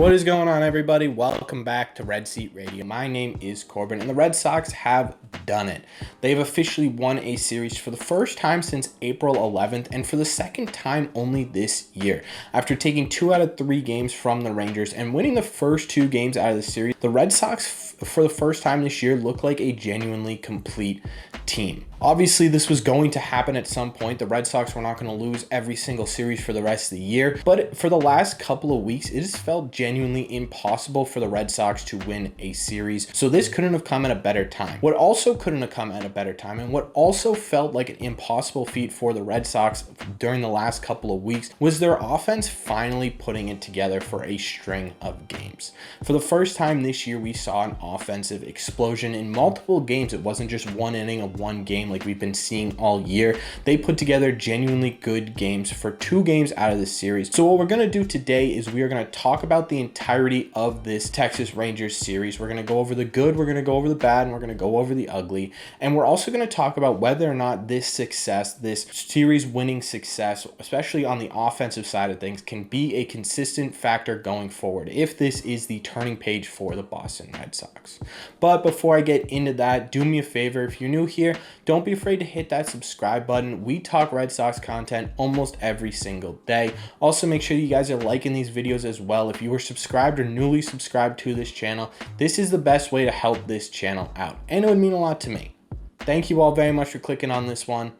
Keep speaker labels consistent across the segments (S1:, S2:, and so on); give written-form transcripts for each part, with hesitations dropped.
S1: What is going on, everybody? Welcome back to Red Seat Radio. My name is Corbin, and the Red Sox have done it. They've officially won a series for the first time since April 11th, and for the second time only this year. After taking 2 out of 3 games from the Rangers and winning the first 2 games out of the series, the Red Sox, for the first time this year, look like a genuinely complete team. Obviously, this was going to happen at some point. The Red Sox were not going to lose every single series for the rest of the year, but for the last couple of weeks, it has felt genuinely impossible for the Red Sox to win a series. So this couldn't have come at a better time. What also couldn't have come at a better time, and what also felt like an impossible feat for the Red Sox during the last couple of weeks, was their offense finally putting it together for a string of games. For the first time this year, we saw an offensive explosion in multiple games. It wasn't just one inning of one game like we've been seeing all year. They put together genuinely good games for 2 games out of the series. So what we're going to do today is we are going to talk about the entirety of this Texas Rangers series. We're going to go over the good, we're going to go over the bad, and we're going to go over the ugly. And we're also going to talk about whether or not this success, this series winning success, especially on the offensive side of things, can be a consistent factor going forward, if this is the turning page for the Boston Red Sox. But before I get into that, do me a favor. If you're new here, don't be afraid to hit that subscribe button. We talk Red Sox content almost every single day. Also, make sure you guys are liking these videos as well. If you are subscribed or newly subscribed to this channel, this is the best way to help this channel out, and it would mean a lot to me. Thank you all very much for clicking on this one.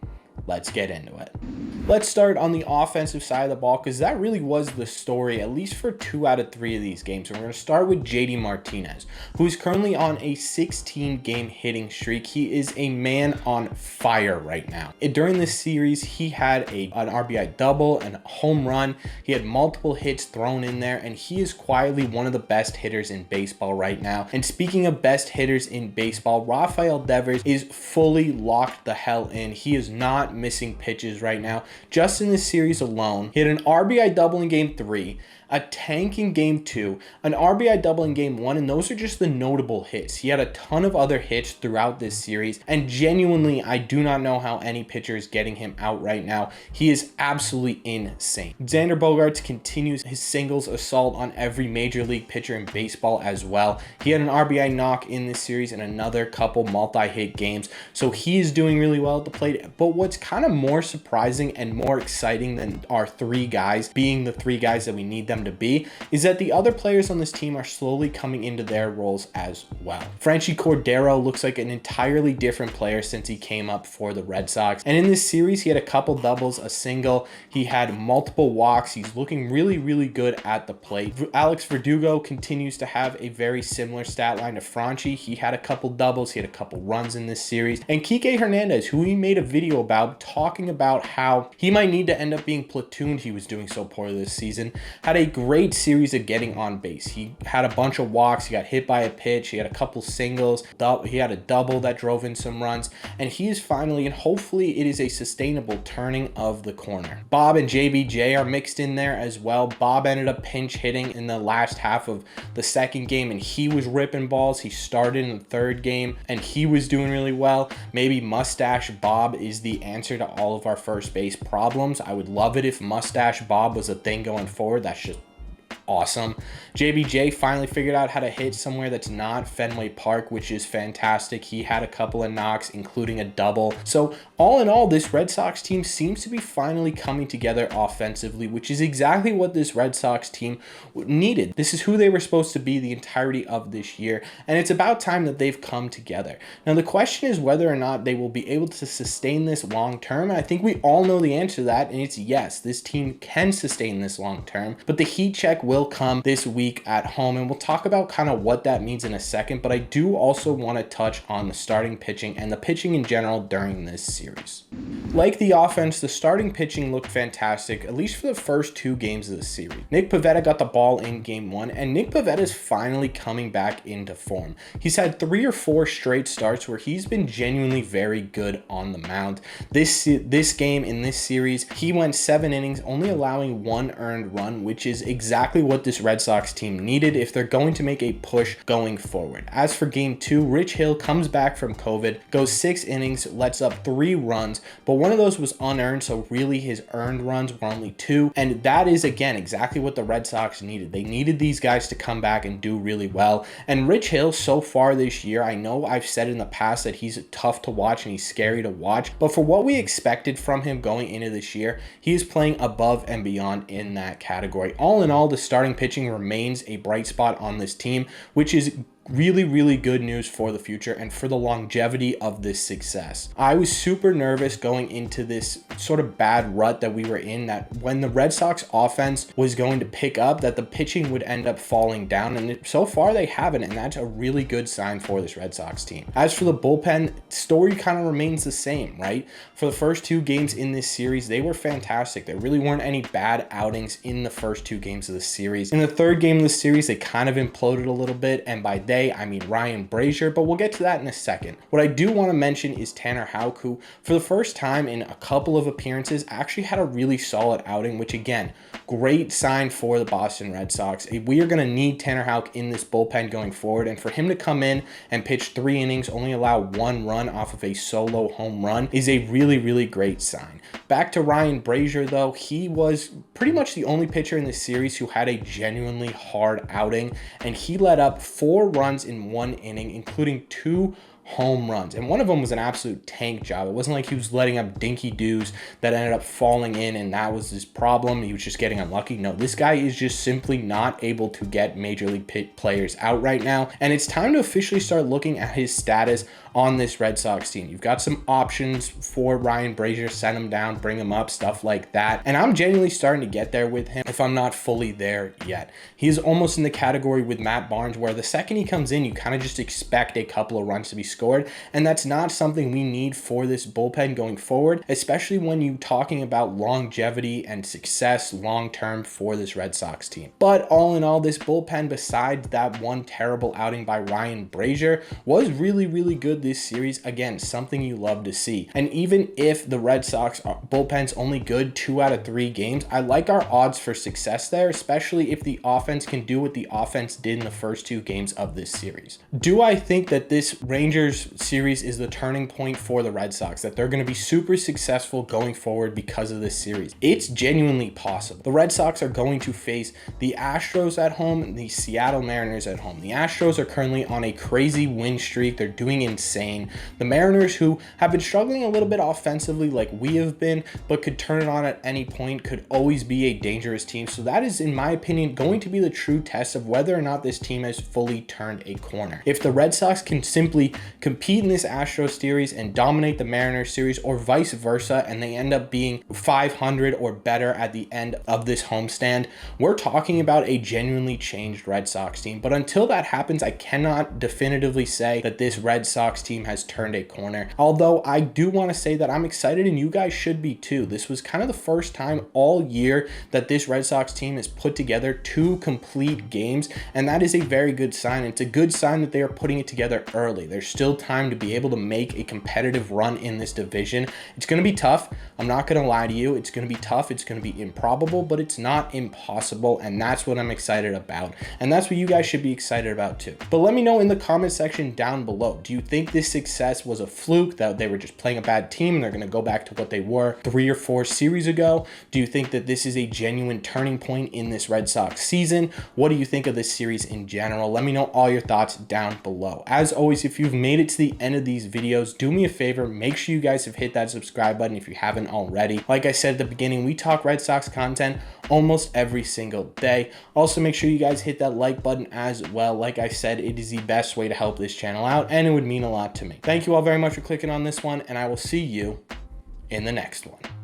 S1: Let's get into it. Let's start on the offensive side of the ball, because that really was the story, at least for 2 out of 3 of these games. And we're going to start with JD Martinez, who is currently on a 16-game hitting streak. He is a man on fire right now. During this series, he had an RBI double and a home run. He had multiple hits thrown in there, and he is quietly one of the best hitters in baseball right now. And speaking of best hitters in baseball, Rafael Devers is fully locked the hell in. He is not missing pitches right now. Just in this series alone, he had an RBI double in game 3, a tank in game 2, an RBI double in game 1, and those are just the notable hits. He had a ton of other hits throughout this series, and genuinely, I do not know how any pitcher is getting him out right now. He is absolutely insane. Xander Bogaerts continues his singles assault on every major league pitcher in baseball as well. He had an RBI knock in this series and another couple multi-hit games, so he is doing really well at the plate. But what's kind of more surprising and more exciting than our 3 guys being the 3 guys that we need them to be, is that the other players on this team are slowly coming into their roles as well. Franchy Cordero looks like an entirely different player since he came up for the Red Sox, and in this series he had a couple doubles, a single, he had multiple walks. He's looking really good at the plate. Alex Verdugo continues to have a very similar stat line to Franchy. He had a couple doubles, he had a couple runs in this series. And Kike Hernandez, who we made a video about talking about how he might need to end up being platooned, he was doing so poorly this season, had a great series of getting on base. He had a bunch of walks, he got hit by a pitch, he had a couple singles, he had a double that drove in some runs, and he is finally, and hopefully it is a sustainable turning of the corner. Bob and JBJ are mixed in there as well. Bob ended up pinch hitting in the last half of the second game, and he was ripping balls. He started in the third game, and he was doing really well. Maybe Mustache Bob is the answer to all of our first base problems. I would love it if Mustache Bob was a thing going forward. That's just awesome. JBJ finally figured out how to hit somewhere that's not Fenway Park, which is fantastic. He had a couple of knocks, including a double. So all in all, this Red Sox team seems to be finally coming together offensively, which is exactly what this Red Sox team needed. This is who they were supposed to be the entirety of this year, and it's about time that they've come together. Now, the question is whether or not they will be able to sustain this long term, and I think we all know the answer to that, and it's yes. This team can sustain this long term, but the heat check will come this week at home, and we'll talk about kind of what that means in a second. But I do also want to touch on the starting pitching and the pitching in general during this series. Like the offense, the starting pitching looked fantastic, at least for the first 2 games of the series. Nick Pivetta got the ball in game 1, and Nick Pivetta is finally coming back into form. He's had 3 or 4 straight starts where he's been genuinely very good on the mound. This game in this series, he went 7 innings, only allowing 1 earned run, which is exactly what this Red Sox team needed if they're going to make a push going forward. As for game 2, Rich Hill comes back from COVID, goes 6 innings, lets up 3 runs, runs, but one of those was unearned, so really his earned runs were only 2. And that is, again, exactly what the Red Sox needed. They needed these guys to come back and do really well. And Rich Hill, so far this year, I know I've said in the past that he's tough to watch and he's scary to watch, but for what we expected from him going into this year, he is playing above and beyond in that category. All in all, the starting pitching remains a bright spot on this team, which is really good news for the future and for the longevity of this success. I was super nervous going into this sort of bad rut that we were in, that when the Red Sox offense was going to pick up, that the pitching would end up falling down, and so far they haven't, and that's a really good sign for this Red Sox team. As for the bullpen, story kind of remains the same, right? For the first 2 games in this series, they were fantastic. There really weren't any bad outings in the first 2 games of the series. In the 3rd game of the series, they kind of imploded a little bit, and by I mean Ryan Brazier, but we'll get to that in a second. What I do want to mention is Tanner Houck, who for the first time in a couple of appearances actually had a really solid outing, which again, great sign for the Boston Red Sox. We are going to need Tanner Houck in this bullpen going forward, and for him to come in and pitch 3 innings, only allow 1 run off of a solo home run is a really great sign. Back to Ryan Brazier though, he was pretty much the only pitcher in this series who had a genuinely hard outing, and he let up 4 runs in 1 inning, including 2 home runs, and one of them was an absolute tank job. It wasn't like he was letting up dinky doos that ended up falling in and that was his problem. He was just getting unlucky. No, this guy is just simply not able to get major league players out right now, and it's time to officially start looking at his status on this Red Sox team. You've got some options for Ryan Brazier, send him down, bring him up, stuff like that, and I'm genuinely starting to get there with him if I'm not fully there yet. He's almost in the category with Matt Barnes where the second he comes in, you kind of just expect a couple of runs to be scored, and that's not something we need for this bullpen going forward, especially when you're talking about longevity and success long-term for this Red Sox team. But all in all, this bullpen, besides that one terrible outing by Ryan Brazier, was really good this series. Again, something you love to see. And even if the Red Sox bullpen's only good 2 out of 3 games, I like our odds for success there, especially if the offense can do what the offense did in the first 2 games of this series. Do I think that this Rangers series is the turning point for the Red Sox, that they're going to be super successful going forward because of this series? It's genuinely possible. The Red Sox are going to face the Astros at home and the Seattle Mariners at home. The Astros are currently on a crazy win streak. They're doing insane. The Mariners, who have been struggling a little bit offensively like we have been, but could turn it on at any point, could always be a dangerous team. So that is, in my opinion, going to be the true test of whether or not this team has fully turned a corner. If the Red Sox can simply compete in this Astros series and dominate the Mariners series, or vice versa, and they end up being 500 or better at the end of this homestand, we're talking about a genuinely changed Red Sox team. But until that happens, I cannot definitively say that this Red Sox team has turned a corner. Although I do want to say that I'm excited, and you guys should be too. This was kind of the first time all year that this Red Sox team has put together 2 complete games, and that is a very good sign. It's a good sign that they are putting it together early. There's still time to be able to make a competitive run in this division. It's going to be tough. I'm not going to lie to you. It's going to be tough. It's going to be improbable, but it's not impossible, and that's what I'm excited about, and that's what you guys should be excited about too. But let me know in the comment section down below. Do you think this success was a fluke, that they were just playing a bad team and they're going to go back to what they were 3 or 4 series ago? Do you think that this is a genuine turning point in this Red Sox season? What do you think of this series in general? Let me know all your thoughts down below. As always, if you've made it to the end of these videos, do me a favor, make sure you guys have hit that subscribe button if you haven't already. Like I said at the beginning, we talk Red Sox content almost every single day. Also, make sure you guys hit that like button as well. Like I said, it is the best way to help this channel out, and it would mean a lot to me. Thank you all very much for clicking on this one, and I will see you in the next one.